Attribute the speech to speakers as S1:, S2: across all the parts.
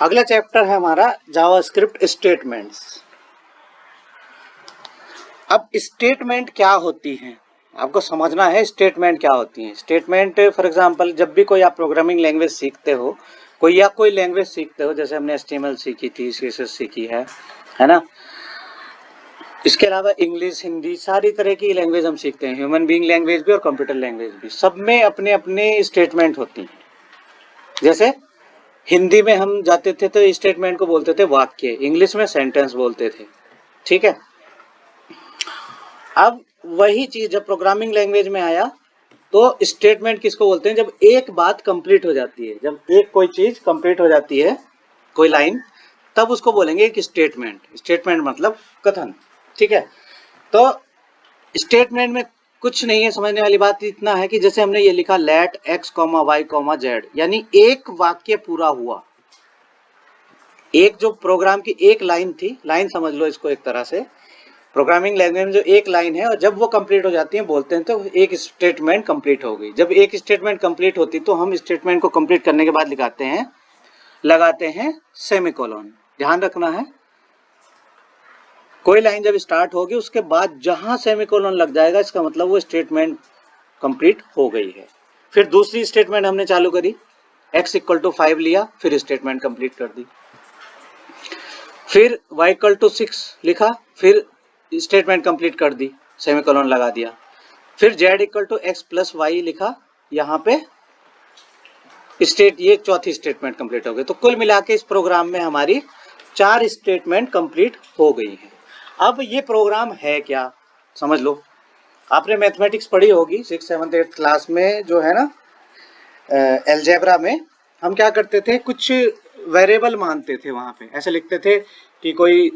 S1: अगला चैप्टर है हमारा जावास्क्रिप्ट स्टेटमेंट्स। अब स्टेटमेंट क्या होती हैं आपको समझना है। स्टेटमेंट क्या होती हैं? स्टेटमेंट फॉर एग्जांपल जब भी कोई आप प्रोग्रामिंग लैंग्वेज सीखते हो, कोई लैंग्वेज सीखते हो, जैसे हमने HTML सीखी थी, CSS सीखी है ना। इसके अलावा इंग्लिश, हिंदी, सारी तरह की लैंग्वेज हम सीखते हैं, ह्यूमन बीइंग लैंग्वेज भी और कंप्यूटर लैंग्वेज भी। सब में अपने अपने स्टेटमेंट होती हैं। जैसे हिंदी में हम जाते थे तो स्टेटमेंट को बोलते थे वाक्य, इंग्लिश में सेंटेंस बोलते थे, ठीक है। अब वही चीज जब प्रोग्रामिंग लैंग्वेज में आया तो स्टेटमेंट किसको बोलते हैं? जब एक बात कंप्लीट हो जाती है, जब एक कोई चीज कंप्लीट हो जाती है, कोई लाइन, तब उसको बोलेंगे एक स्टेटमेंट। स्टेटमेंट मतलब कथन, ठीक है। तो स्टेटमेंट में कुछ नहीं है, समझने वाली बात इतना है कि जैसे हमने ये लिखा लेट x, y, z, यानी एक वाक्य पूरा हुआ। एक जो प्रोग्राम की एक लाइन थी, लाइन समझ लो इसको एक तरह से, प्रोग्रामिंग लैंग्वेज में जो एक लाइन है और जब वो कंप्लीट हो जाती है बोलते हैं तो एक स्टेटमेंट कंप्लीट हो गई। जब एक स्टेटमेंट कंप्लीट होती तो हम स्टेटमेंट को कंप्लीट करने के बाद लगाते हैं सेमीकोलन। ध्यान रखना है, कोई लाइन जब स्टार्ट होगी उसके बाद जहां सेमीकोलन लग जाएगा इसका मतलब वो स्टेटमेंट कंप्लीट हो गई है। फिर दूसरी स्टेटमेंट हमने चालू करी, x = 5 लिया, फिर स्टेटमेंट कंप्लीट कर दी। फिर y = 6 लिखा, फिर स्टेटमेंट कंप्लीट कर दी, सेमीकोलन लगा दिया। फिर z = x + y लिखा, यहाँ पे ये चौथी स्टेटमेंट कंप्लीट हो गई। तो कुल मिला के इस प्रोग्राम में हमारी 4 स्टेटमेंट कंप्लीट हो गई हैं। अब ये प्रोग्राम है क्या, समझ लो। आपने मैथमेटिक्स पढ़ी होगी 6th 7th 8th क्लास में, जो है ना अलजेब्रा में हम क्या करते थे, कुछ वेरिएबल मानते थे। वहाँ पे ऐसे लिखते थे कि कोई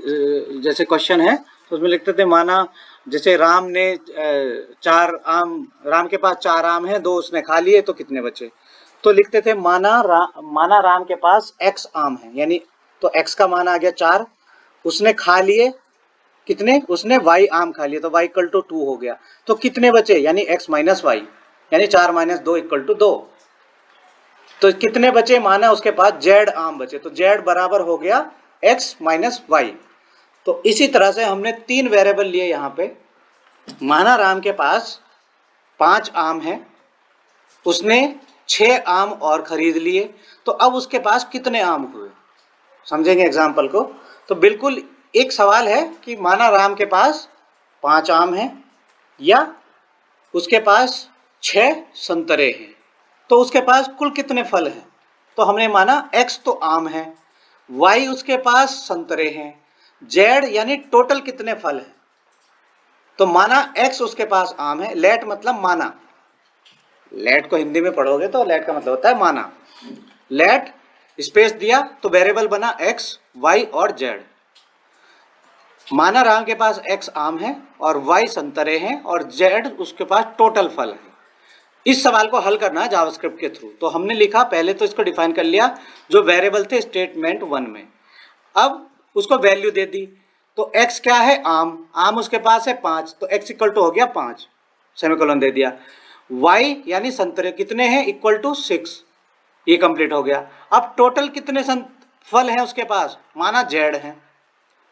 S1: जैसे क्वेश्चन है तो उसमें लिखते थे, माना जैसे राम के पास 4 आम हैं, 2 उसने खा लिए तो कितने बचे। तो लिखते थे माना राम के पास x आम है, यानी तो x का मान आ गया 4, उसने खा लिए कितने, उसने y आम खा लिए तो y = 2 हो गया। तो कितने बचे, यानी x - y, यानी 4 - 2 = 2। तो कितने बचे, माना उसके पास z आम बचे, तो z बराबर हो गया x - y। तो इसी तरह से हमने 3 वेरिएबल लिए यहाँ पे। माना राम के पास 5 आम है, उसने 6 आम और खरीद लिए, तो अब उसके पास कितने आम हुए, समझेंगे एग्जाम्पल को। तो बिल्कुल एक सवाल है कि माना राम के पास 5 आम है या उसके पास 6 संतरे हैं, तो उसके पास कुल कितने फल हैं। तो हमने माना x तो आम है, y उसके पास संतरे हैं, z यानी टोटल कितने फल हैं। तो माना x उसके पास आम है, लेट मतलब माना, लेट को हिंदी में पढ़ोगे तो लेट का मतलब होता है माना। लेट स्पेस दिया तो वेरिएबल बना x, y और z। माना राम के पास x आम है और y संतरे हैं और z उसके पास टोटल फल है। इस सवाल को हल करना है जावास्क्रिप्ट के थ्रू। तो हमने लिखा, पहले तो इसको डिफाइन कर लिया जो वेरिएबल थे स्टेटमेंट 1 में, अब उसको वैल्यू दे दी। तो x क्या है, आम उसके पास है 5, तो x = हो गया 5, सेमीकोलन दे दिया। y यानी संतरे कितने हैं, = 6, ये कंप्लीट हो गया। अब टोटल कितने फल हैं उसके पास, माना z है,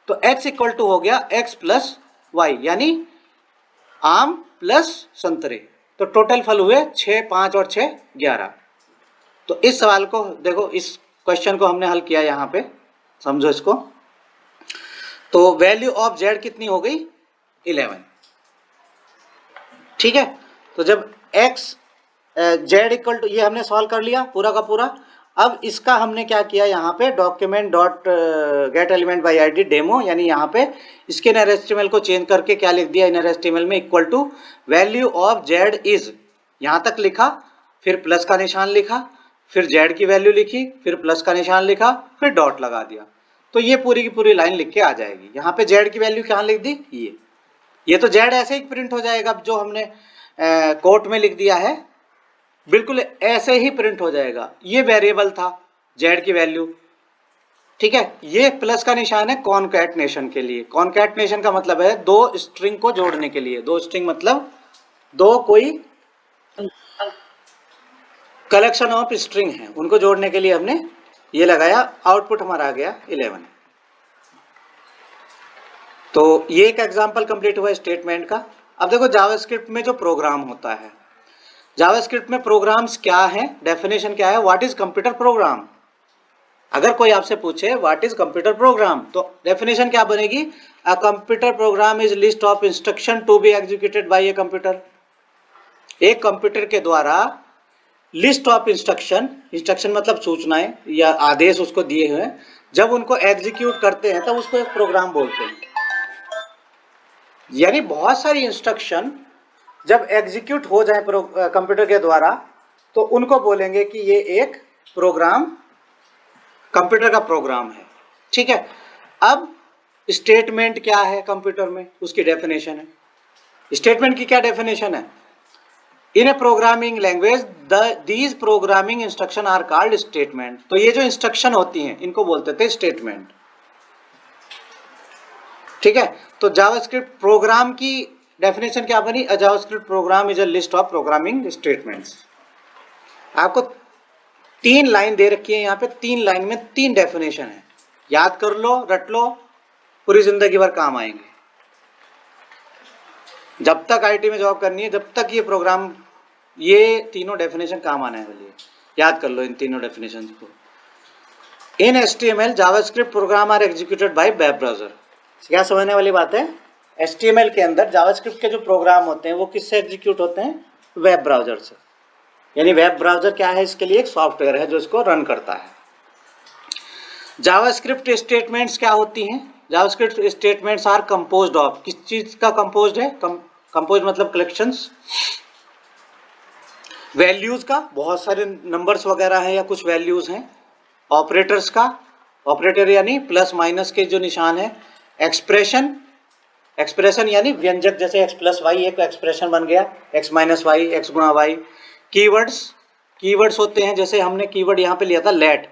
S1: तो x = हो गया x + y, यानी आम प्लस संतरे। तो टोटल फल हुए 6, 5 और 6 11। तो इस सवाल को देखो, इस क्वेश्चन को हमने हल किया यहाँ पे, समझो इसको। तो वैल्यू ऑफ z कितनी हो गई, 11, ठीक है। तो जब x z = ये हमने सॉल्व कर लिया पूरा का पूरा। अब इसका हमने क्या किया, यहाँ पे document dot gate element by id demo, यानी यहाँ पे इसके इनर HTML को चेंज करके क्या लिख दिया, इनर HTML में = वैल्यू ऑफ z इज, यहाँ तक लिखा, फिर प्लस का निशान लिखा, फिर z की वैल्यू लिखी, फिर प्लस का निशान लिखा, फिर डॉट लगा दिया। तो ये पूरी की पूरी लाइन लिख के आ जाएगी। यहाँ पे z की वैल्यू कहाँ लिख दी, ये तो z ऐसे ही प्रिंट हो जाएगा, जो हमने कोट में लिख दिया है बिल्कुल ऐसे ही प्रिंट हो जाएगा। ये वेरिएबल था z की वैल्यू, ठीक है। ये प्लस का निशान है कॉन्कैटनेशन के लिए। कॉन्कैटनेशन का मतलब है 2 स्ट्रिंग को जोड़ने के लिए। 2 स्ट्रिंग मतलब 2 कोई कलेक्शन ऑफ स्ट्रिंग है, उनको जोड़ने के लिए हमने ये लगाया, आउटपुट हमारा आ गया 11। तो ये एक एग्जांपल कंप्लीट हुआ स्टेटमेंट का। अब देखो जावास्क्रिप्ट में जो प्रोग्राम होता है, जावास्क्रिप्ट में प्रोग्राम्स क्या हैं, डेफिनेशन क्या है, व्हाट इज कंप्यूटर प्रोग्राम। अगर कोई आपसे पूछे व्हाट इज कंप्यूटर प्रोग्राम तो डेफिनेशन क्या बनेगी, a computer program is list of instruction to be executed by a computer. एक कंप्यूटर के द्वारा लिस्ट ऑफ इंस्ट्रक्शन, इंस्ट्रक्शन मतलब सूचनाएं या आदेश उसको दिए हुए हैं, जब उनको एग्जीक्यूट करते हैं तब उसको एक प्रोग्राम बोलते हैं। यानी बहुत सारी इंस्ट्रक्शन जब एग्जीक्यूट हो जाए कंप्यूटर के द्वारा तो उनको बोलेंगे कि ये एक प्रोग्राम, कंप्यूटर का प्रोग्राम है। ठीक है। अब स्टेटमेंट क्या है कंप्यूटर में, उसकी डेफिनेशन है। स्टेटमेंट की क्या डेफिनेशन है, in a programming language these programming instruction are called statement. तो ये जो इंस्ट्रक्शन होती हैं इनको बोलते थे स्टेटमेंट। ठीक है। तो जावास्क्रिप्ट प्रोग्राम की डेफिनेशन क्या बनी, a JavaScript program is a list of programming statements. आपको 3 लाइन दे रखी है यहाँ पे, 3 लाइन में 3 डेफिनेशन है, याद कर लो, रट लो, पूरी जिंदगी भर काम आएंगे। जब तक आईटी में जॉब करनी है, जब तक ये प्रोग्राम, ये तीनों डेफिनेशन काम आने वाली है, याद कर लो इन तीनों डेफिनेशन को। In HTML JavaScript program are executed by web browser. क्या समझने वाली बात है, HTML के अंदर जावास्क्रिप्ट के जो प्रोग्राम होते हैं वो किससे एग्जीक्यूट होते हैं, वेब ब्राउजर से। यानी वेब ब्राउजर क्या है, इसके लिए एक सॉफ्टवेयर है जो इसको रन करता है। जावास्क्रिप्ट स्टेटमेंट्स क्या होती हैं, JavaScript statements are composed of, किस चीज का कंपोज्ड है, कंपोज मतलब कलेक्शंस, वैल्यूज का, बहुत सारे नंबर्स वगैरह हैं या कुछ वैल्यूज हैं, ऑपरेटर्स का, ऑपरेटर यानी प्लस माइनस के जो निशान है, एक्सप्रेशन, एक्सप्रेशन यानी व्यंजक, जैसे x प्लस वाई एक एक्सप्रेशन बन गया, x माइनस वाई, x गुणा वाई। कीवर्ड्स, कीवर्ड्स होते हैं, जैसे हमने कीवर्ड यहाँ पे लिया था लेट,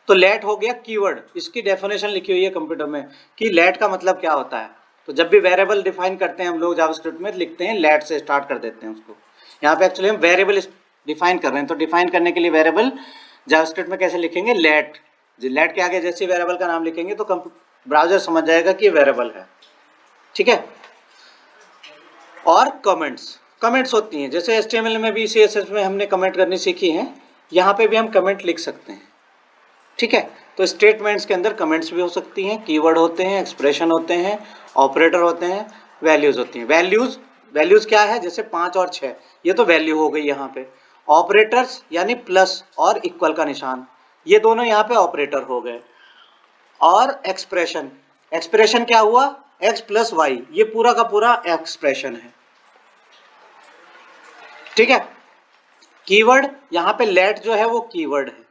S1: तो लेट हो गया कीवर्ड। इसकी डेफिनेशन लिखी हुई है कंप्यूटर में कि लेट का मतलब क्या होता है। तो जब भी वेरिएबल डिफाइन करते हैं हम लोग जावास्क्रिप्ट में लिखते हैं लेट से स्टार्ट कर देते हैं उसको। यहाँ पे एक्चुअली हम वेरिएबल डिफाइन कर रहे हैं, तो डिफाइन करने के लिए वेरिएबल जावास्क्रिप्ट में कैसे लिखेंगे, लेट। लेट के आगे जैसे वेरिएबल का नाम लिखेंगे तो ब्राउजर समझ जाएगा कि वेरिएबल है। ठीक है। और कमेंट्स, कमेंट्स होती हैं, जैसे HTML में भी CSS में हमने कमेंट करनी सीखी है, यहाँ पे भी हम कमेंट लिख सकते हैं। ठीक है। तो स्टेटमेंट्स के अंदर कमेंट्स भी हो सकती हैं, कीवर्ड होते हैं, एक्सप्रेशन होते हैं, ऑपरेटर होते हैं, वैल्यूज होती हैं। वैल्यूज, वैल्यूज क्या है, जैसे 5 और 6, ये तो वैल्यू हो गई यहाँ पे। ऑपरेटर्स यानी प्लस और इक्वल का निशान, ये दोनों यहाँ पे ऑपरेटर हो गए। और एक्सप्रेशन, एक्सप्रेशन क्या हुआ, x प्लस वाई, ये पूरा का पूरा एक्सप्रेशन है। ठीक है। कीवर्ड, यहाँ पे लेट जो है वो कीवर्ड है।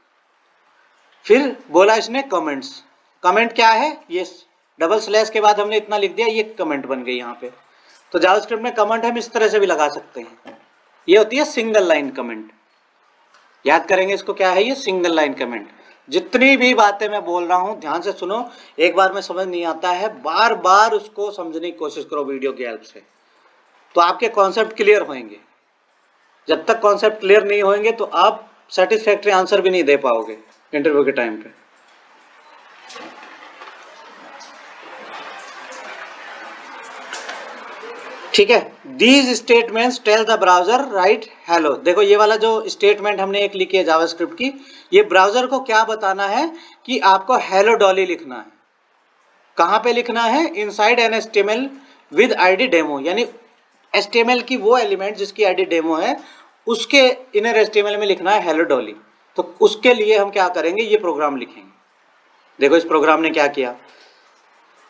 S1: फिर बोला इसने कमेंट्स, कमेंट क्या है, ये डबल स्लैश के बाद हमने इतना लिख दिया, ये कमेंट बन गई यहाँ पे। तो जावास्क्रिप्ट में कमेंट हम इस तरह से भी लगा सकते हैं, ये होती है सिंगल लाइन कमेंट। याद करेंगे इसको, क्या है ये, सिंगल लाइन कमेंट। जितनी भी बातें मैं बोल रहा हूं ध्यान से सुनो, एक बार में समझ नहीं आता है, बार बार उसको समझने की कोशिश करो वीडियो की हेल्प से, तो आपके कॉन्सेप्ट क्लियर होंगे। जब तक कॉन्सेप्ट क्लियर नहीं होंगे तो आप सेटिस्फैक्ट्री आंसर भी नहीं दे पाओगे इंटरव्यू के टाइम पे। ठीक है। These statements tell the browser write hello. देखो ये वाला जो स्टेटमेंट हमने एक लिखी है जावास्क्रिप्ट की, ये ब्राउजर को क्या बताना है कि आपको हेलो डॉली लिखना है। कहाँ पे लिखना है, inside N HTML with ID demo, यानी HTML की वो एलिमेंट जिसकी ID डेमो है उसके इनर HTML में लिखना है हेलो डॉली। तो उसके लिए हम क्या करेंगे, ये प्रोग्राम लिखेंगे। देखो इस प्रोग्राम ने क्या किया,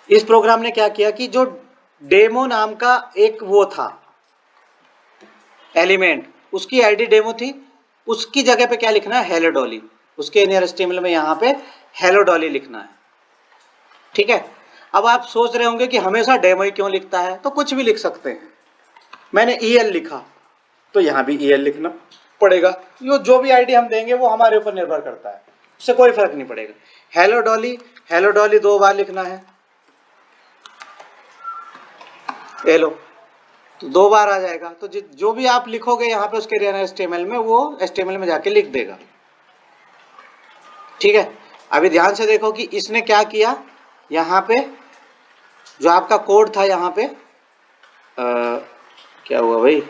S1: इस प्रोग्राम ने क्या किया कि जो डेमो नाम का एक वो था एलिमेंट, उसकी ID डेमो थी, उसकी जगह पे क्या लिखना है, हेलो डॉली। उसके इनर HTML में यहाँ पे हेलो डॉली लिखना है। ठीक है। अब आप सोच रहे होंगे कि हमेशा डेमो ही क्यों लिखता है, तो कुछ भी लिख सकते हैं। मैंने EL लिखा तो यहाँ भी EL लिखना पड़ेगा, जो भी ID हम देंगे वो हमारे ऊपर निर्भर करता है, उससे कोई फर्क नहीं पड़ेगा। हेलो डॉली 2 बार लिखना है, हेलो तो 2 बार आ जाएगा। तो जो भी आप लिखोगे यहाँ पे उसके HTML में, वो HTML में जाके लिख देगा। ठीक है। अभी ध्यान से देखो कि इसने क्या किया, यहाँ पे जो आपका कोड था यहाँ पे क्या हुआ भाई,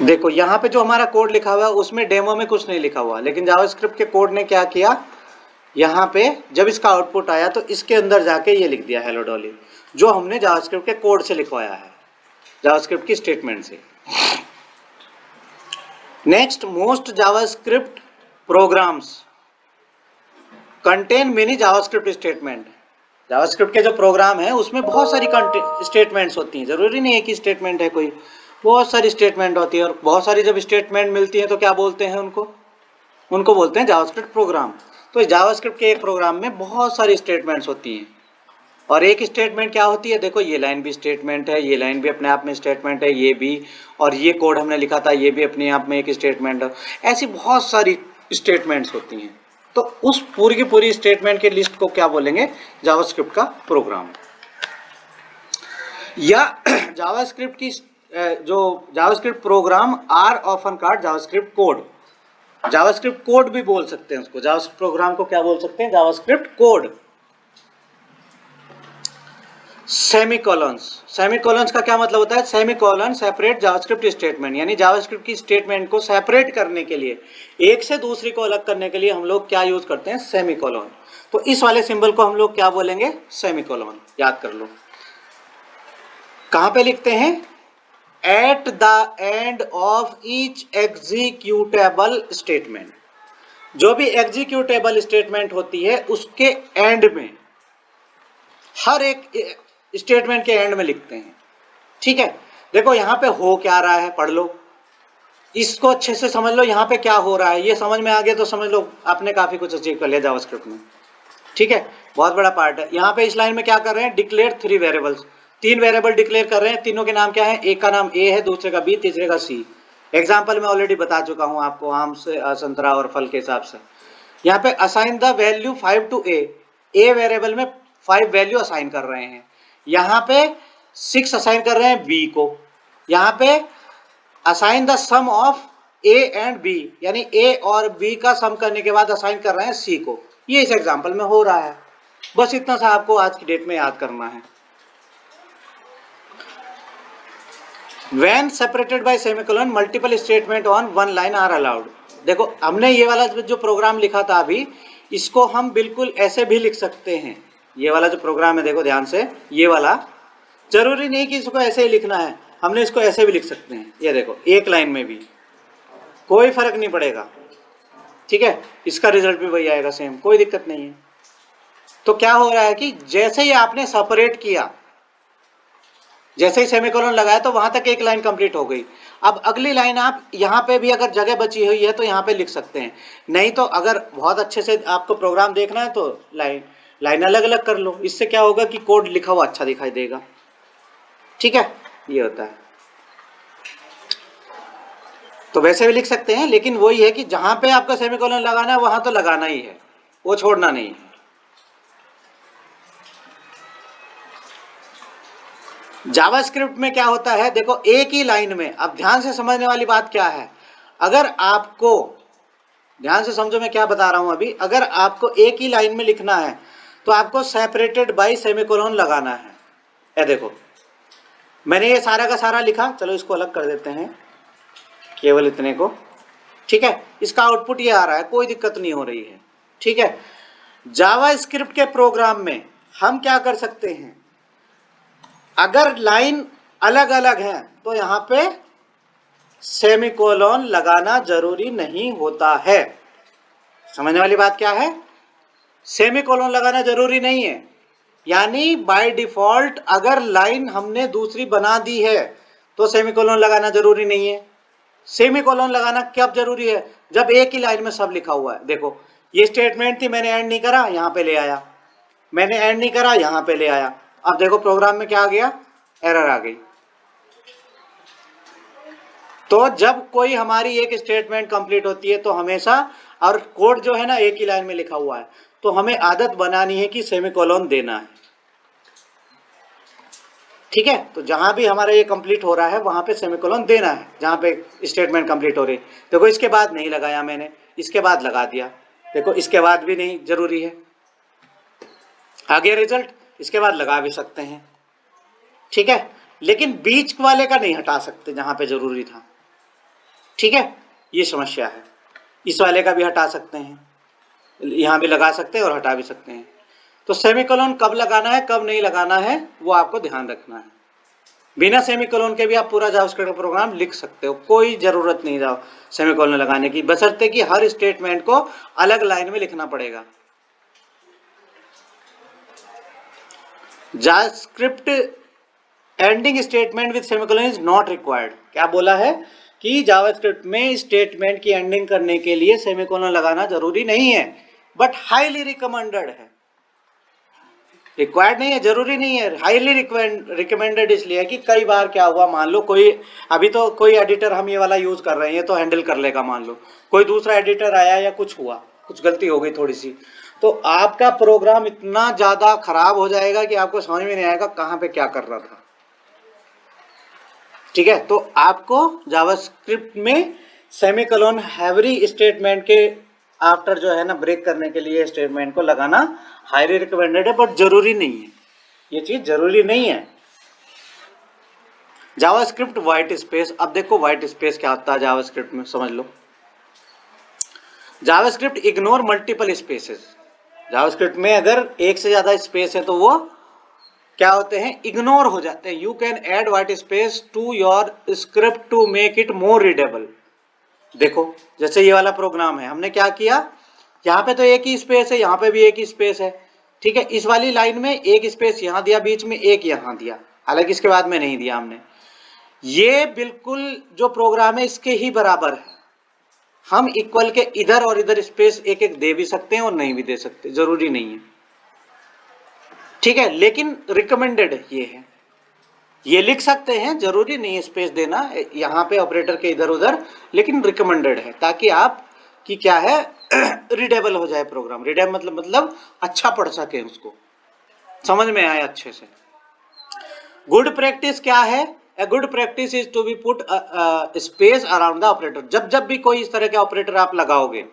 S1: देखो यहाँ पे जो हमारा कोड लिखा हुआ है उसमें डेमो में कुछ नहीं लिखा हुआ, लेकिन जावास्क्रिप्ट के कोड ने क्या किया, यहाँ पे जब इसका आउटपुट आया तो इसके अंदर जाके ये लिख दिया हेलो डॉली, जो हमने जावास्क्रिप्ट के कोड से लिखवाया है, जावास्क्रिप्ट की स्टेटमेंट से। Next, most JavaScript programs contain many JavaScript statement. JavaScript के जो प्रोग्राम है उसमें बहुत सारी स्टेटमेंट्स होती हैं, जरूरी नहीं है कि स्टेटमेंट है कोई, बहुत सारी स्टेटमेंट होती है, और बहुत सारी जब स्टेटमेंट मिलती है तो क्या बोलते हैं उनको बोलते हैं जावास्क्रिप्ट प्रोग्राम। तो जावास्क्रिप्ट के एक प्रोग्राम में बहुत सारी स्टेटमेंट्स होती हैं, और एक स्टेटमेंट क्या होती है, देखो ये लाइन भी स्टेटमेंट है, ये लाइन भी अपने आप में स्टेटमेंट है, ये भी, और ये कोड हमने लिखा था ये भी अपने आप में एक स्टेटमेंट है। ऐसी बहुत सारी स्टेटमेंट्स होती हैं, तो उस पूरी की पूरी स्टेटमेंट के लिस्ट को क्या बोलेंगे, जावास्क्रिप्ट का प्रोग्राम। या जावास्क्रिप्ट की जो JavaScript program are often called JavaScript code, JavaScript code भी बोल सकते हैं उसको, जावास्क्रिप्ट प्रोग्राम को क्या बोल सकते हैं, जावास्क्रिप्ट कोड। सेमीकोलॉन्स, सेमीकोलॉन्स का क्या मतलब होता है, सेमीकोलन सेपरेट जावास्क्रिप्ट स्टेटमेंट, यानी जावास्क्रिप्ट की स्टेटमेंट को सेपरेट करने के लिए, एक से दूसरी को अलग करने के लिए हम लोग क्या यूज करते हैं, सेमीकोलन। तो इस वाले सिंबल को हम लोग क्या बोलेंगे, सेमीकोलन, याद कर लो। कहां पे लिखते हैं, at the end of each executable statement, जो भी एग्जीक्यूटेबल स्टेटमेंट होती है उसके एंड में, हर एक स्टेटमेंट के एंड में लिखते हैं, ठीक है। देखो यहाँ पे हो क्या रहा है, पढ़ लो, इसको अच्छे से समझ लो, यहाँ पे क्या हो रहा है ये समझ में आ गया तो समझ लो आपने काफी कुछ अचीव कर लिया जावास्क्रिप्ट में, ठीक है। बहुत बड़ा पार्ट है। यहाँ पे इस लाइन में क्या कर रहे हैं, डिक्लेयर 3 वेरिएबल्स, 3 वेरिएबल डिक्लेयर कर रहे हैं, तीनों के नाम क्या है, एक का नाम ए है, दूसरे का बी, तीसरे का सी। एग्जाम्पल में ऑलरेडी बता चुका हूँ आपको, आम से संतरा और फल के हिसाब से। यहाँ पे assign the value 5 to a variable में 5 वैल्यू असाइन कर रहे हैं, यहाँ पे 6 असाइन कर रहे हैं बी को, यहाँ पे assign the sum of A and B, यानी ए और बी का सम करने के बाद असाइन कर रहे हैं सी को, ये इस एग्जाम्पल में हो रहा है। बस इतना सा आपको आज की डेट में याद करना है। When separated by semicolon, multiple statement on one line are allowed। देखो हमने ये वाला जो प्रोग्राम लिखा था अभी, इसको हम बिल्कुल ऐसे भी लिख सकते हैं। ये वाला जो प्रोग्राम है देखो ध्यान से, ये वाला जरूरी नहीं कि इसको ऐसे ही लिखना है, हमने इसको ऐसे भी लिख सकते हैं। ये देखो एक लाइन में भी कोई फर्क नहीं पड़ेगा, ठीक है, इसका रिजल्ट भी वही आएगा सेम, कोई दिक्कत नहीं है। तो क्या हो रहा है कि जैसे ही आपने सेपरेट किया, जैसे ही सेमीकोलन लगाया तो वहां तक एक लाइन कंप्लीट हो गई। अब अगली लाइन आप यहाँ पे भी अगर जगह बची हुई है तो यहाँ पे लिख सकते हैं, नहीं तो अगर बहुत अच्छे से आपको प्रोग्राम देखना है तो लाइन अलग अलग कर लो, इससे क्या होगा कि कोड लिखा हुआ अच्छा दिखाई देगा, ठीक है, ये होता है। तो वैसे भी लिख सकते हैं, लेकिन वही है कि जहां पे आपका सेमीकोलन लगाना है वहां तो लगाना ही है, वो छोड़ना नहीं है। जावास्क्रिप्ट में क्या होता है, देखो एक ही लाइन में, अब ध्यान से समझने वाली बात क्या है, अगर आपको ध्यान से समझो मैं क्या बता रहा हूं अभी, अगर आपको एक ही लाइन में लिखना है तो आपको सेपरेटेड बाय सेमीकोलन लगाना है। ये देखो मैंने ये सारा का सारा लिखा, चलो इसको अलग कर देते हैं केवल इतने को, ठीक है, इसका आउटपुट ये आ रहा है, कोई दिक्कत नहीं हो रही है, ठीक है। जावास्क्रिप्ट के प्रोग्राम में हम क्या कर सकते हैं, अगर लाइन अलग अलग है तो यहां पे सेमीकोलन लगाना जरूरी नहीं होता है। समझने वाली बात क्या है, सेमीकोलन लगाना जरूरी नहीं है, यानी बाय डिफॉल्ट अगर लाइन हमने दूसरी बना दी है तो सेमीकोलन लगाना जरूरी नहीं है। सेमीकोलन लगाना कब जरूरी है, जब एक ही लाइन में सब लिखा हुआ है। देखो ये स्टेटमेंट थी, मैंने एंड नहीं करा, यहां पे ले आया, मैंने एंड नहीं करा, यहां पे ले आया। अब देखो प्रोग्राम में क्या आ गया, एरर आ गई। तो जब कोई हमारी एक स्टेटमेंट कंप्लीट होती है तो हमेशा, और कोड जो है ना एक ही लाइन में लिखा हुआ है, तो हमें आदत बनानी है कि सेमीकोलन देना है। ठीक है, तो जहां भी हमारा ये कंप्लीट हो रहा है वहां पे सेमीकोलन देना है, जहां पे स्टेटमेंट कंप्लीट हो रही है। देखो इसके बाद नहीं लगाया मैंने, इसके बाद लगा दिया, देखो इसके बाद भी नहीं जरूरी है, आ गया रिजल्ट, इसके बाद लगा भी सकते हैं। ठीक है, लेकिन बीच वाले का नहीं हटा सकते जहां पे जरूरी था। ठीक है, ये समस्या है। इस वाले का भी हटा सकते हैं, यहां भी लगा सकते हैं और हटा भी सकते हैं। तो सेमीकोलन कब लगाना है कब नहीं लगाना है वो आपको ध्यान रखना है। बिना सेमीकोलन के भी आप पूरा जावास्क्रिप्ट प्रोग्राम लिख सकते हो, कोई जरूरत नहीं जाओ सेमीकोलन लगाने की, बशर्ते कि हर स्टेटमेंट को अलग लाइन में लिखना पड़ेगा। JavaScript ending statement with semicolon is not required. क्या बोला है कि जावास्क्रिप्ट में स्टेटमेंट की एंडिंग करने के लिए सेमीकोलन लगाना जरूरी नहीं है, बट हाईली रिकमेंडेड है। रिक्वायर्ड नहीं है, जरूरी नहीं है, हाईली रिकमेंडेड इसलिए है कि कई बार क्या हुआ, मान लो कोई, अभी तो कोई एडिटर हम ये वाला यूज कर रहे हैं तो हैंडल कर लेगा, मान लो कोई दूसरा एडिटर आया या कुछ हुआ, कुछ गलती हो गई थोड़ी सी, तो आपका प्रोग्राम इतना ज्यादा खराब हो जाएगा कि आपको समझ में नहीं आएगा कहाँ पे क्या कर रहा था। ठीक है, तो आपको जावास्क्रिप्ट में सेमीकोलन हैवी स्टेटमेंट के आफ्टर जो है ना ब्रेक करने के लिए स्टेटमेंट को लगाना हाईली रिकमेंडेड है, बट जरूरी नहीं है, ये चीज जरूरी नहीं है। जावास्क्रिप्ट व्हाइट स्पेस, अब देखो व्हाइट स्पेस क्या होता है जावास्क्रिप्ट में, समझ लो। JavaScript ignore multiple spaces. JavaScript में अगर एक से ज्यादा स्पेस है तो वो क्या होते हैं, इग्नोर हो जाते हैं। You can add white space to your script to make it more readable. देखो जैसे ये वाला प्रोग्राम है, हमने क्या किया, यहाँ पे तो एक ही स्पेस है, यहाँ पे भी एक ही स्पेस है। ठीक है, इस वाली लाइन में एक स्पेस यहाँ दिया, बीच में एक यहाँ दिया, हालांकि इसके बाद में नहीं दिया हमने। ये बिल्कुल जो प्रोग्राम है इसके ही बराबर है। हम इक्वल के इधर और इधर स्पेस एक एक दे भी सकते हैं और नहीं भी दे सकते, जरूरी नहीं है। ठीक है, लेकिन रिकमेंडेड ये है, ये लिख सकते हैं, जरूरी नहीं है स्पेस देना यहाँ पे ऑपरेटर के इधर उधर, लेकिन रिकमेंडेड है ताकि आप की क्या है रीडेबल हो जाए प्रोग्राम। रीडेबल मतलब अच्छा पढ़ सके, उसको समझ में आए अच्छे से। गुड प्रैक्टिस क्या है, a good practice is to be put space around the operator. जब जब भी कोई इस तरह के ऑपरेटर आप लगाओगे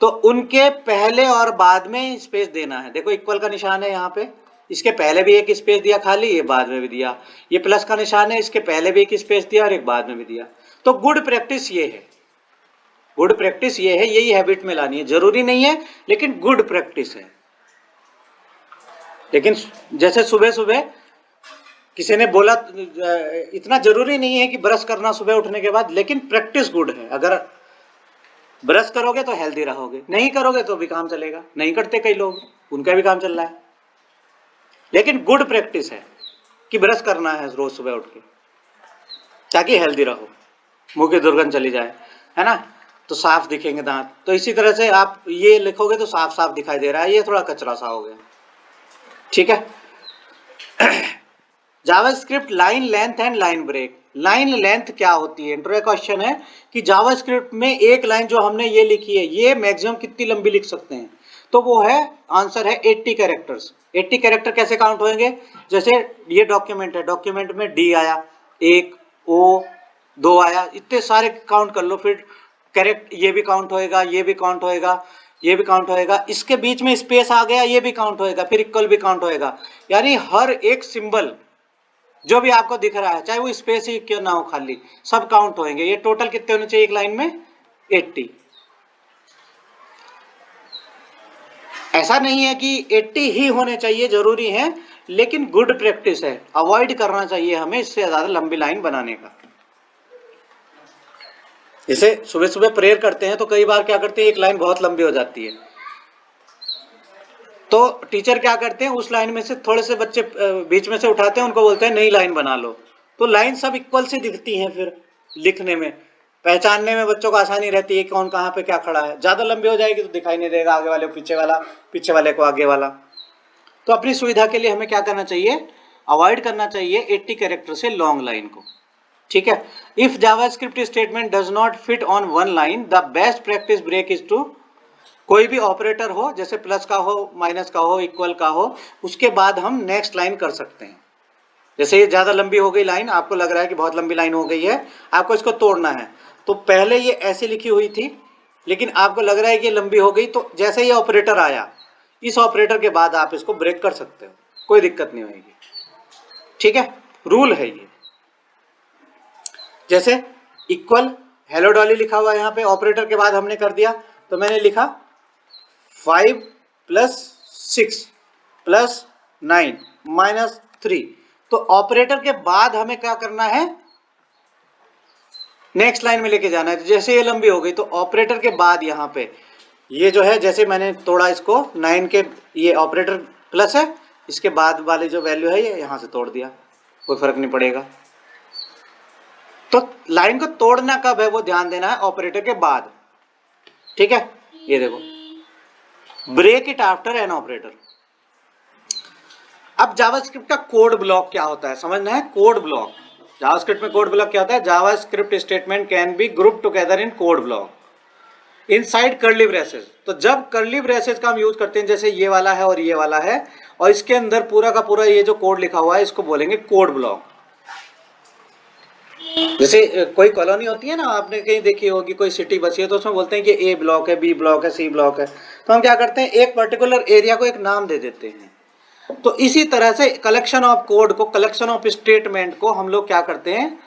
S1: तो उनके पहले और बाद में स्पेस देना है। देखो इक्वल का निशान है यहाँ पे, इसके पहले भी एक स्पेस दिया खाली, ये बाद में भी दिया। ये प्लस का निशान है, इसके पहले भी एक स्पेस दिया और एक बाद में भी दिया। तो गुड प्रैक्टिस ये है, गुड प्रैक्टिस ये है, यही हैबिट में लानी है। जरूरी नहीं है लेकिन गुड प्रैक्टिस है। लेकिन जैसे सुबह सुबह किसी ने बोला, इतना जरूरी नहीं है कि ब्रश करना सुबह उठने के बाद, लेकिन प्रैक्टिस गुड है। अगर ब्रश करोगे तो हेल्दी रहोगे, नहीं करोगे तो भी काम चलेगा। नहीं करते कई लोग, उनका भी काम चल रहा है, लेकिन गुड प्रैक्टिस है कि ब्रश करना है रोज सुबह उठ के, ताकि हेल्दी रहो, मुंह की दुर्गंध चली जाए, है ना, तो साफ दिखेंगे दांत। तो इसी तरह से आप ये लिखोगे तो साफ साफ दिखाई दे रहा है, ये थोड़ा कचरा सा हो गया। ठीक है। JavaScript line length and line break. Line length क्या होती है, इंट्रो क्वेश्चन है कि जावास्क्रिप्ट में एक लाइन जो हमने ये लिखी है, ये मैक्सिमम कितनी लंबी लिख सकते हैं, तो वो है, आंसर है 80 कैरेक्टर्स। 80 कैरेक्टर कैसे काउंट होंगे, जैसे ये डॉक्यूमेंट है, डॉक्यूमेंट में डी आया, 1 O 2 आया, इतने सारे काउंट कर लो, फिर करेक्ट ये भी काउंट होएगा, ये भी काउंट होएगा, ये भी काउंट होएगा, इसके बीच में स्पेस आ गया, ये भी काउंट होएगा, फिर इक्वल भी काउंट होएगा। यानी हर एक सिंबल जो भी आपको दिख रहा है, चाहे वो स्पेस ही क्यों ना हो, खाली सब काउंट होंगे। ये टोटल कितने होने चाहिए एक लाइन में, 80। ऐसा नहीं है कि 80 ही होने चाहिए, जरूरी है, लेकिन गुड प्रैक्टिस है, अवॉइड करना चाहिए हमें इससे ज्यादा लंबी लाइन बनाने का। जैसे सुबह सुबह प्रेयर करते हैं तो कई बार क्या करते हैं, एक लाइन बहुत लंबी हो जाती है, तो टीचर क्या करते हैं, उस लाइन में से थोड़े से बच्चे बीच में से उठाते हैं, उनको बोलते हैं नई लाइन बना लो। तो लाइन सब इक्वल से दिखती हैं, फिर लिखने में पहचानने में बच्चों को आसानी रहती है कौन कहाँ पे क्या खड़ा है। ज्यादा लंबी हो जाएगी तो दिखाई नहीं देगा, आगे वाले को पीछे वाला, पीछे वाले को आगे वाला। तो अपनी सुविधा के लिए हमें क्या करना चाहिए, अवॉइड करना चाहिए 80 कैरेक्टर से लॉन्ग लाइन को। ठीक है, if JavaScript statement does not fit on one line, the best practice break is to, कोई भी ऑपरेटर हो, जैसे प्लस का हो, माइनस का हो, इक्वल का हो, उसके बाद हम नेक्स्ट लाइन कर सकते हैं। जैसे ये ज़्यादा लंबी हो गई लाइन, आपको लग रहा है कि बहुत लंबी लाइन हो गई है, आपको इसको तोड़ना है। तो पहले ये ऐसे लिखी हुई थी, लेकिन आपको लग रहा है कि ये लंबी हो गई, तो जैसे ये ऑपरेटर आया, इस ऑपरेटर के बाद आप इसको ब्रेक कर सकते हो, कोई दिक्कत नहीं होगी। ठीक है, रूल है ये। जैसे इक्वल हेलो डॉली लिखा हुआ है यहाँ पे, ऑपरेटर के बाद हमने कर दिया, तो मैंने लिखा 5 + 6 + 9 - 3। तो ऑपरेटर के बाद हमें क्या करना है, नेक्स्ट लाइन में लेके जाना है। तो जैसे ये लंबी हो गई, तो ऑपरेटर के बाद यहाँ पे ये जो है, जैसे मैंने तोड़ा इसको 9 के, ये ऑपरेटर प्लस है, इसके बाद वाली जो वैल्यू है ये यहाँ से तोड़ दिया, कोई फर्क नहीं पड़ेगा। तो लाइन को तोड़ना कब है वो ध्यान देना है, ऑपरेटर के बाद। ठीक है, ये देखो, break it after an operator. अब जावास्क्रिप्ट का कोड ब्लॉक क्या होता है समझना है। कोड ब्लॉक, जावास्क्रिप्ट में कोड ब्लॉक क्या होता है, JavaScript statement can be group together in code block inside curly braces. तो जब कर्ली ब्रेसेस का हम यूज करते हैं, जैसे ये वाला है और ये वाला है, और इसके अंदर पूरा का पूरा ये जो कोड लिखा हुआ है, इसको बोलेंगे कोड ब्लॉक। जैसे कोई कॉलोनी होती है ना, आपने कहीं देखी होगी, कोई सिटी बसी है, तो उसमें बोलते हैं कि ए ब्लॉक है, बी ब्लॉक है, सी ब्लॉक है। तो हम क्या करते हैं, एक पर्टिकुलर एरिया को एक नाम दे देते हैं। तो इसी तरह से कलेक्शन ऑफ कोड को, कलेक्शन ऑफ स्टेटमेंट को हम लोग क्या करते हैं,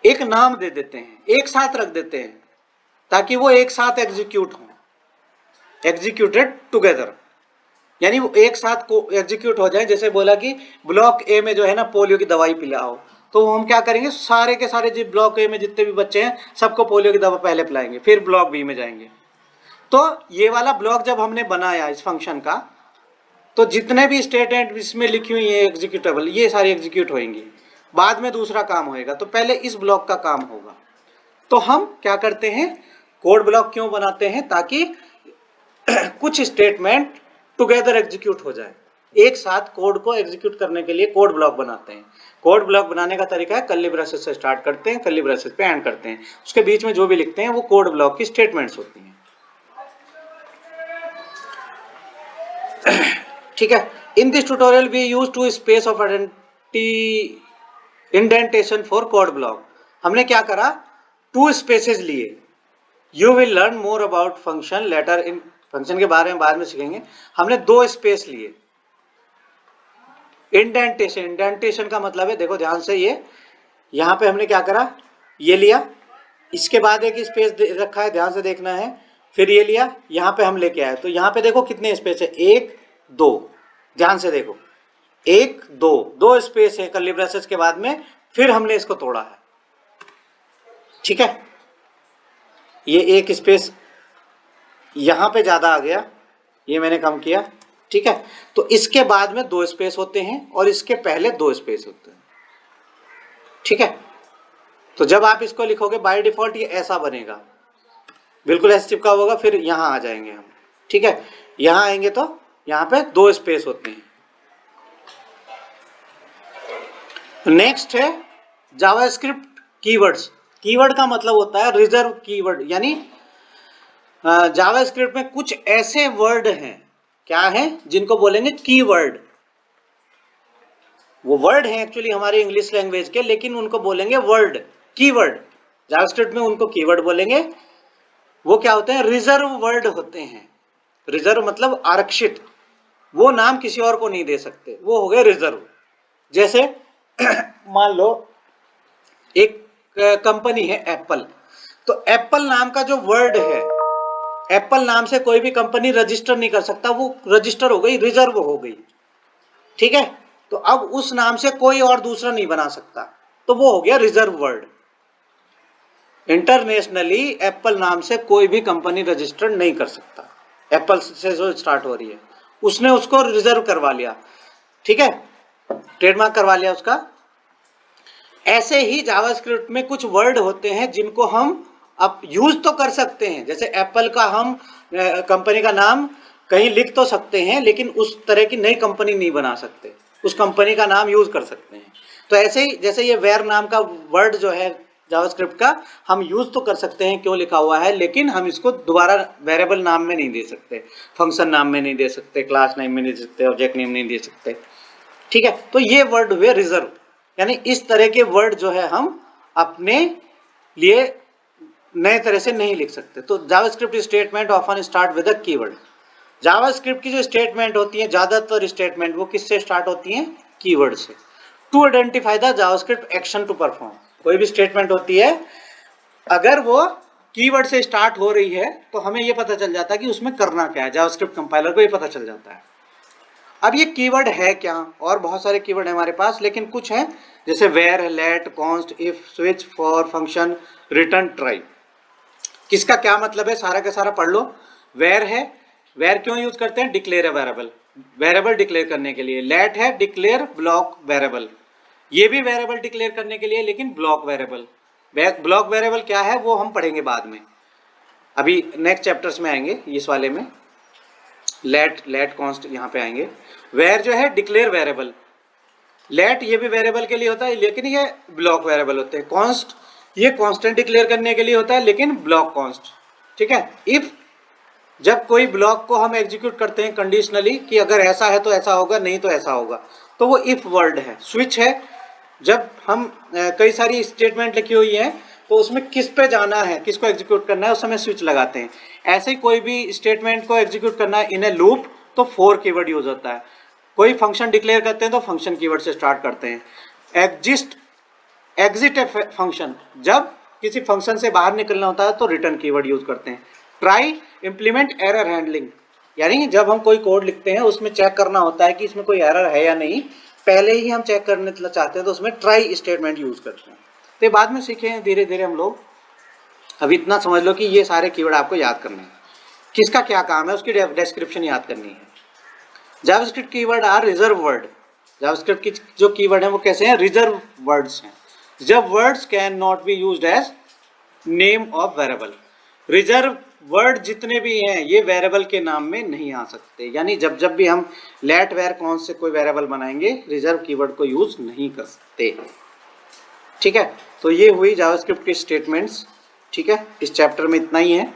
S1: एक नाम दे देते हैं, एक साथ रख देते हैं, ताकि वो एक साथ एग्जीक्यूट हो, एग्जीक्यूटेड टुगेदर, यानी वो एक साथ को एग्जीक्यूट हो जाए। जैसे बोला कि ब्लॉक ए में जो है ना पोलियो की दवाई पिलाओ, तो हम क्या करेंगे, सारे के सारे जो ब्लॉक ए में जितने भी बच्चे हैं सबको पोलियो की दवा पहले पिलाएंगे, फिर ब्लॉक बी में जाएंगे। तो ये वाला ब्लॉक जब हमने बनाया इस फंक्शन का, तो जितने भी स्टेटमेंट इसमें लिखी हुई है एग्जीक्यूटेबल, ये सारी एग्जीक्यूट होंगी। बाद में दूसरा काम होएगा, तो पहले इस ब्लॉक का काम होगा। तो हम क्या करते हैं, कोड ब्लॉक क्यों बनाते हैं, ताकि कुछ स्टेटमेंट टुगेदर एग्जीक्यूट हो जाए, एक साथ कोड को एग्जीक्यूट करने के लिए कोड ब्लॉक बनाते हैं। कोड ब्लॉक बनाने का तरीका है, कर्ली ब्रेसेस से स्टार्ट करते हैं, कर्ली ब्रेसेस पे एंड करते हैं, उसके बीच में जो भी लिखते हैं वो कोड ब्लॉक की स्टेटमेंट्स होती हैं। ठीक है, in this tutorial we use two space of indentation for code block. हमने क्या करा, 2 स्पेसेस लिए। You will learn more about function later, इन फंक्शन के बारे में बाद में सीखेंगे। हमने 2 स्पेस लिए। इंडेंटेशन, इंडेंटेशन का मतलब है, देखो ध्यान से, ये यहाँ पे हमने क्या करा, ये लिया, इसके बाद एक स्पेस रखा है, ध्यान से देखना है, फिर ये लिया, यहाँ पे हम लेके आए। तो यहाँ पे देखो कितने स्पेस है, 1 2, ध्यान से देखो, 1 2, 2 स्पेस है कर्ली ब्रेसेस के बाद में, फिर हमने इसको तोड़ा है। ठीक है, ये एक स्पेस यहाँ पे ज्यादा आ गया, ये मैंने कम किया। ठीक है, तो इसके बाद में 2 स्पेस होते हैं और इसके पहले 2 स्पेस होते हैं। ठीक है, तो जब आप इसको लिखोगे बाय डिफॉल्ट ये ऐसा बनेगा, बिल्कुल ऐसे चिपका होगा, फिर यहाँ आ जाएंगे हम। ठीक है, यहाँ आएंगे तो यहाँ पे 2 स्पेस होते हैं। नेक्स्ट है जावास्क्रिप्ट कीवर्ड्स। कीवर्ड का मतलब होता है रिजर्व कीवर्ड, यानी जावास्क्रिप्ट में कुछ ऐसे वर्ड हैं, क्या है, जिनको बोलेंगे कीवर्ड। वो वर्ड हैं एक्चुअली हमारी इंग्लिश लैंग्वेज के, लेकिन उनको बोलेंगे वर्ड, कीवर्ड। जावास्क्रिप्ट में उनको कीवर्ड बोलेंगे। वो क्या होते हैं, रिजर्व वर्ड होते हैं। रिजर्व मतलब आरक्षित, वो नाम किसी और को नहीं दे सकते, वो हो गए रिजर्व। जैसे मान लो एक कंपनी है एप्पल, तो एप्पल नाम का जो वर्ड है, एप्पल नाम से कोई भी कंपनी रजिस्टर नहीं कर सकता, वो रजिस्टर हो गई, रिजर्व हो गई। ठीक है, तो अब उस नाम से कोई और दूसरा नहीं बना सकता, तो वो हो गया रिजर्व वर्ड। इंटरनेशनली एप्पल नाम से कोई भी कंपनी रजिस्टर नहीं कर सकता, एप्पल से जो स्टार्ट हो रही है, उसने उसको रिजर्व करवा लिया। ठीक है, ट्रेडमार्क करवा लिया उसका। ऐसे ही जावास्क्रिप्ट में कुछ वर्ड होते हैं जिनको हम अब यूज तो कर सकते हैं, जैसे एप्पल का हम कंपनी का नाम कहीं लिख तो सकते हैं, लेकिन उस तरह की नई कंपनी नहीं बना सकते, उस कंपनी का नाम यूज कर सकते हैं। तो ऐसे ही जैसे ये वेयर नाम का वर्ड जो है जावास्क्रिप्ट का, हम यूज तो कर सकते हैं, क्यों लिखा हुआ है, लेकिन हम इसको दोबारा वेरिएबल नाम में नहीं दे सकते, फंक्शन नाम में नहीं दे सकते, क्लास नेम में नहीं दे सकते, ऑब्जेक्ट नेम नहीं दे सकते। ठीक है, तो ये वर्ड हुए रिजर्व। यानी इस तरह के वर्ड जो है हम अपने लिए नए तरह से नहीं लिख सकते। तो JavaScript statement often start with a keyword. JavaScript की जो स्टेटमेंट होती है, ज्यादातर स्टेटमेंट वो किससे स्टार्ट होती हैं? कीवर्ड से। To identify the JavaScript action to perform. कोई भी स्टेटमेंट होती है, अगर वो कीवर्ड से स्टार्ट हो रही है तो हमें ये पता चल जाता है कि उसमें करना क्या है। जावास्क्रिप्ट कंपाइलर को ये पता चल जाता है। अब ये कीवर्ड है क्या? और बहुत सारे कीवर्ड है हमारे पास, लेकिन कुछ हैं जैसे वेयर है, let, const, if, switch, for, function, return, try. किसका क्या मतलब है सारा का सारा पढ़ लो। वेयर है, वेयर क्यों यूज करते हैं? Declare a variable, variable declare करने के लिए। लेट है, डिक्लेयर ब्लॉक वेरिएबल, ये भी वेरिएबल डिक्लेयर करने के लिए, लेकिन ब्लॉक वेरिएबल। ब्लॉक वेरिएबल क्या है वो हम पढ़ेंगे बाद में, अभी नेक्स्ट चैप्टर्स में आएंगे इस वाले में। लेट कॉन्स्ट यहाँ पे आएंगे। वेयर जो है डिक्लेयर वेरिएबल, लेट ये भी वेरिएबल के लिए होता है लेकिन ये ब्लॉक वेरिएबल होते हैं। कॉन्स्ट ये कांस्टेंट डिक्लेयर करने के लिए होता है लेकिन ब्लॉक कॉन्स्ट। ठीक है। इफ जब कोई ब्लॉक को हम एग्जीक्यूट करते हैं कंडीशनली कि अगर ऐसा है तो ऐसा होगा, नहीं तो ऐसा होगा, तो वो इफ वर्ड है। स्विच है, जब हम कई सारी स्टेटमेंट लिखी हुई है तो उसमें किस पे जाना है, किसको एग्जीक्यूट करना है, उस समय स्विच लगाते हैं। ऐसे ही कोई भी स्टेटमेंट को एग्जीक्यूट करना है इन ए लूप तो फॉर कीवर्ड यूज होता है। कोई फंक्शन डिक्लेयर करते हैं तो फंक्शन कीवर्ड से स्टार्ट करते हैं। एग्जिट ए फंक्शन, जब किसी फंक्शन से बाहर निकलना होता है तो रिटर्न कीवर्ड यूज करते हैं। ट्राई इंप्लीमेंट एरर हैंडलिंग, यानी जब हम कोई कोड लिखते हैं उसमें चेक करना होता है कि इसमें कोई एरर है या नहीं, पहले ही हम चेक करने चाहते हैं तो उसमें ट्राई स्टेटमेंट यूज करते हैं। तो ये बाद में सीखें धीरे धीरे हम लोग। अभी इतना समझ लो कि ये सारे कीवर्ड आपको याद करने हैं, किसका क्या काम है उसकी डिस्क्रिप्शन याद करनी है। JavaScript keyword are reserve word. JavaScript की जो कीवर्ड है वो कैसे हैं? रिजर्व वर्ड्स हैं। जब words can not be used as name of variable. Reserve word जितने भी हैं ये वेरिएबल के नाम में नहीं आ सकते, यानी जब जब भी हम लेट, वेयर, कॉन्स्ट से कोई वेरिएबल बनाएंगे रिजर्व कीवर्ड को यूज नहीं कर सकते। ठीक है। तो ये हुई जावास्क्रिप्ट की स्टेटमेंट्स। ठीक है, इस चैप्टर में इतना ही है।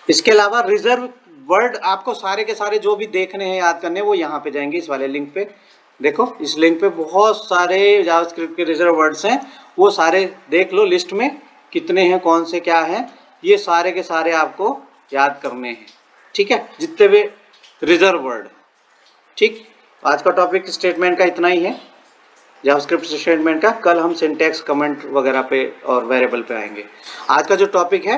S1: इसके अलावा रिजर्व वर्ड आपको सारे के सारे जो भी देखने हैं, याद करने, वो यहाँ पे जाएंगे इस वाले लिंक पे। देखो इस लिंक पे बहुत सारे जावास्क्रिप्ट के रिजर्व वर्ड्स हैं, वो सारे देख लो लिस्ट में कितने हैं, कौन से क्या हैं, ये सारे के सारे आपको याद करने हैं। ठीक है, जितने भी रिजर्व वर्ड। ठीक, आज का टॉपिक स्टेटमेंट का इतना ही है, जावास्क्रिप्ट स्टेटमेंट का। कल हम सिंटैक्स, कमेंट वगैरह पे और वेरिएबल पे आएंगे। आज का जो टॉपिक है